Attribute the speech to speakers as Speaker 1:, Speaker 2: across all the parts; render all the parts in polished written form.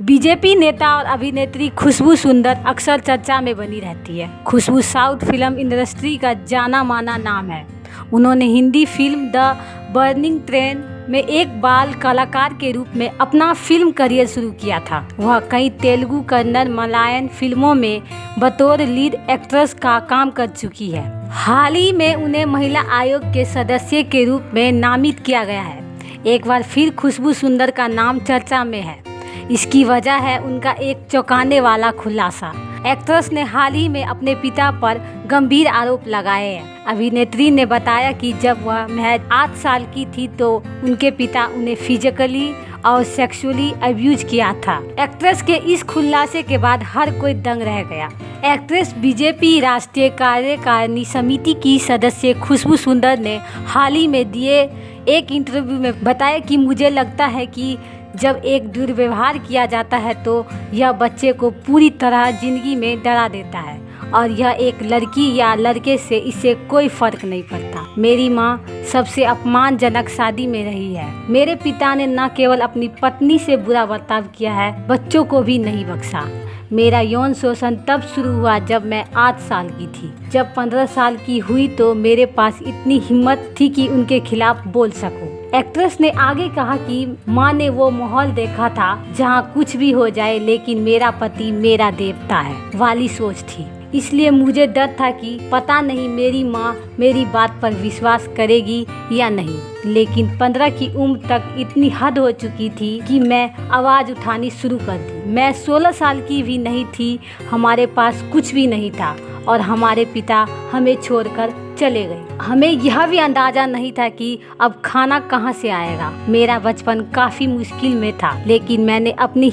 Speaker 1: BJP नेता और अभिनेत्री खुशबू सुंदर अक्सर चर्चा में बनी रहती है। खुशबू साउथ फिल्म इंडस्ट्री का जाना माना नाम है। उन्होंने Hindi film the burning train में एक बाल कलाकार के रूप में अपना फिल्म करियर शुरू किया था। वह कई तेलुगु, कन्नड़, मलयालम फिल्मों में बतौर लीड एक्ट्रेस का काम कर चुकी है। हाल ही में उन्हें महिला आयोग के सदस्य के रूप में नामित किया गया है। एक बार फिर खुशबू सुंदर का नाम चर्चा में है। इसकी वजह है उनका एक चौंकाने वाला खुलासा। एक्ट्रेस ने हाल ही में अपने पिता पर गंभीर आरोप लगाए हैं। अभिनेत्री ने बताया कि जब वह महज 8 साल की थी तो उनके पिता उन्हें फिजिकली और सेक्सुअली अब्यूज किया था। एक्ट्रेस के इस खुलासे के बाद हर कोई दंग रह गया। एक्ट्रेस बीजेपी राष्ट्रीय कार्यकारिणी समिति की सदस्य खुशबू सुंदर ने हाल ही में दिए एक इंटरव्यू में बताया कि मुझे लगता है कि जब एक दुर्व्यवहार किया जाता है तो यह बच्चे को पूरी तरह जिंदगी में डरा देता है और यह एक लड़की या लड़के से इससे कोई फर्क नहीं पड़ता। मेरी माँ सबसे अपमानजनक शादी में रही है। मेरे पिता ने न केवल अपनी पत्नी से बुरा बर्ताव किया है, बच्चों को भी नहीं बख्शा। मेरा यौन शोषण तब शुरू हुआ जब मैं 8 साल की थी। जब 15 साल की हुई तो मेरे पास इतनी हिम्मत थी कि उनके खिलाफ बोल सकूं। एक्ट्रेस ने आगे कहा कि माँ ने वो माहौल देखा था जहाँ कुछ भी हो जाए लेकिन मेरा पति मेरा देवता है वाली सोच थी। इसलिए मुझे डर था कि पता नहीं मेरी माँ मेरी बात पर विश्वास करेगी या नहीं। लेकिन 15 की उम्र तक इतनी हद हो चुकी थी कि मैं आवाज़ उठानी शुरू कर दी। मैं 16 साल की भी नहीं थी, हमारे पास कुछ भी नहीं था और हमारे पिता हमें छोड़कर चले गए। हमें यह भी अंदाजा नहीं था कि अब खाना कहाँ से आएगा। मेरा बचपन काफी मुश्किल में था, लेकिन मैंने अपनी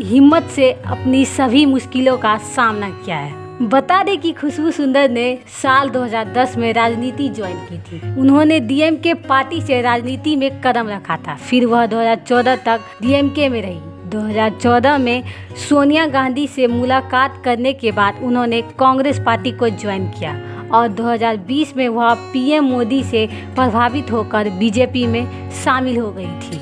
Speaker 1: हिम्मत से अपनी सभी मुश्किलों का सामना किया है। बता दें कि खुशबू सुंदर ने साल 2010 में राजनीति ज्वाइन की थी। उन्होंने डीएमके पार्टी से राजनीति में कदम रखा था। फिर वह 2014 तक डीएमके में रही। 2014 में सोनिया गांधी से मुलाकात करने के बाद उन्होंने कांग्रेस पार्टी को ज्वाइन किया और 2020 में वह पीएम मोदी से प्रभावित होकर बीजेपी में शामिल हो गई थी।